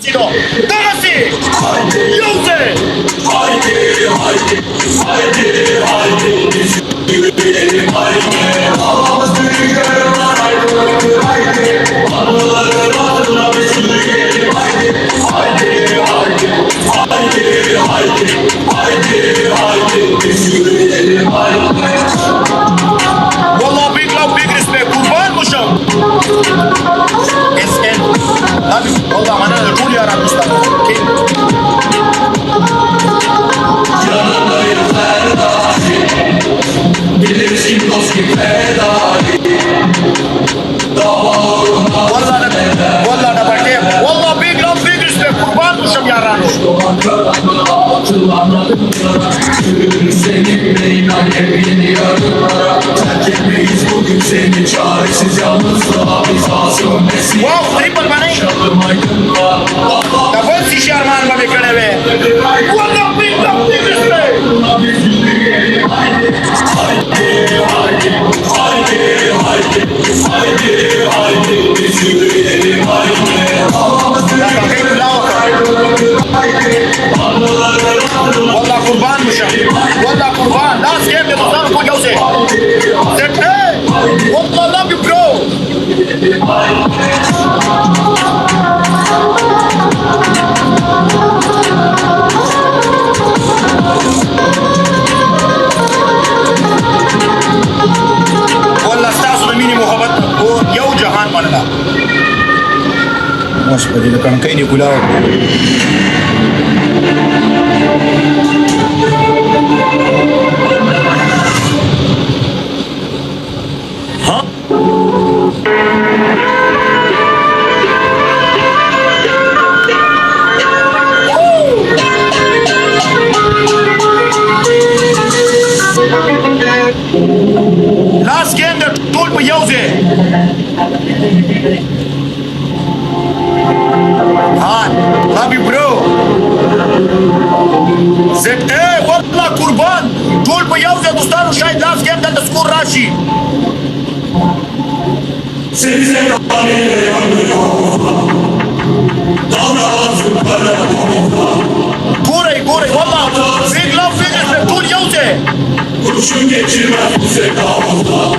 Sino. Dagasi. Yose. Haydi haydi haydi haydi biz yürüyelim haydi Allah'ımız büyüyor haydi haydi Anıların adına biz yürüyelim haydi Haydi haydi haydi haydi haydi haydi biz yürüyelim haydi Vallahi big love, big respect. Kurbanmışım. SN. Abi vallahi bana da rol yaratmışlar. Yanındayım her daim Bilirsin dost ki fedai Dava uğruna Vallahi da bakayım. Vallahi big love, big respect. Kurbanmışım yaranmış. Doğan karanlığa atılan adımlara Yürür seninle inan evini yarınlara Terk etmeyiz bugün seni çaresiz yalnızlığa Biz masum nesil Wow, triple money. Yaşadım aydınlığa Allah Kafan şişi armağan bana be. Vallahi big love, big respect. biz yürüyelim haydi Haydi haydi haydi haydi Haydi haydi biz yürüyelim haydi Allah'ımız Bakayım haydi Anıların adına vallahi kurbanmışım. Vallahi kurban. Last game de tutar koy Yose. Hey. Vallahi love you bro. والله استعصوا مني محبتنا يو جهان مالنا господи да към кайни гулява Last game de tool pe Yose. Han, love you bro. ZE, wallah kurban. Tool pe Yose dostanu şahit last game de skor Rashi. Seni sevdanıyla yanıyor Davransın para Gore, wallah. Big love, big respect, tool Yose. Kurşun geçirmez bu sevdamda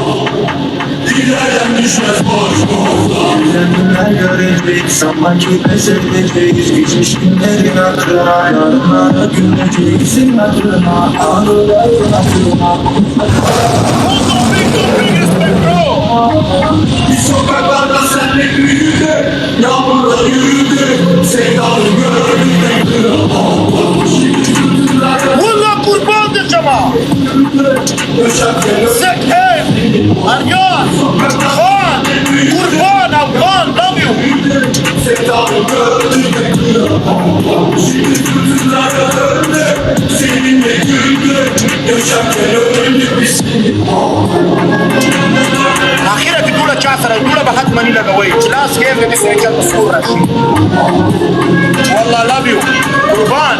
Dillerden düşmez boş boğda Günler görecek, sanki pes edeceğiz Geçmiş günlerin hatırına, yarınlara gülmeyeceksin hatırına Ağrıların hatırına Wallah big love, big respect bro. Biz sokaklarda senle büyüdük Yağmurda yürüdük Sevdanı gördük de kırılmamış Wallah kurbandır cama. Yaşarken ZE, Aryan, Han, kurban, Afgan, love you. Sevdanı gördük de kırılmamış Yüzünden döndük Seninle güldük Yaşarken öldük biz اخيرا في دولة شعثرة دولة بحد ماني لقوي لاس كيف قد يسوي كان مسؤول رشيد والله لاف يو قربان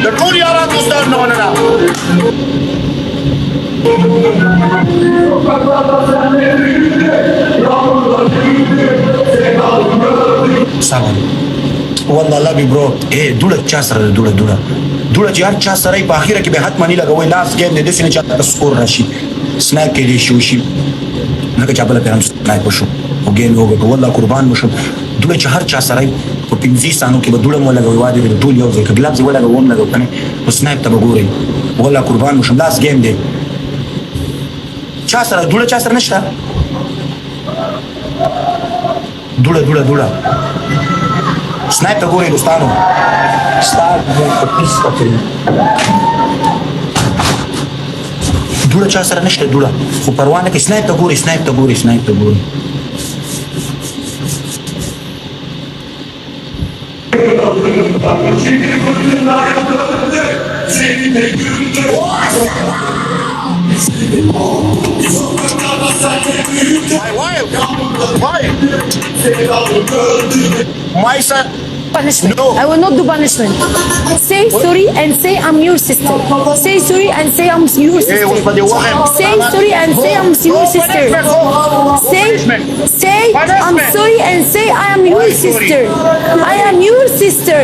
ده كل يا رب دوستان وانا سلام والله لاف يو برو ايه دولة شعثرة دولة جار شعثرة باخيرا كي بحد ماني لقوي لاس كيف قد يسوي كان مسؤول رشيد سنايب كده شوشي لکه چې بل پیرم سنایپ شو او ګیم یو غو والله قربان مشم دوی چې هر چا سره په 15 سانو کې به دوی مولا غوي واده د ټول یو ځای کې ګلابز ولا غوون نه کنه او سنایپ ته وګوري والله قربان مشم لاس ګیم دی چا سره نشته دوله سنایپ ته ګوري دوستانو ستار په پیس کوي دوله چا سره نشته دوله خو پروا نه کوي سنایپ ته ګوري Seninle güldük Sokaklarda senle büyüdük Why? Sevdanı gördük Maysa punishment. No. I will not do punishment. Say sorry and say I'm your sister. Say sorry and say I'm your sister. what's my deal? Say sorry and say I'm your sister. Say I'm sorry and say I am your Why sorry? sister. I am your sister.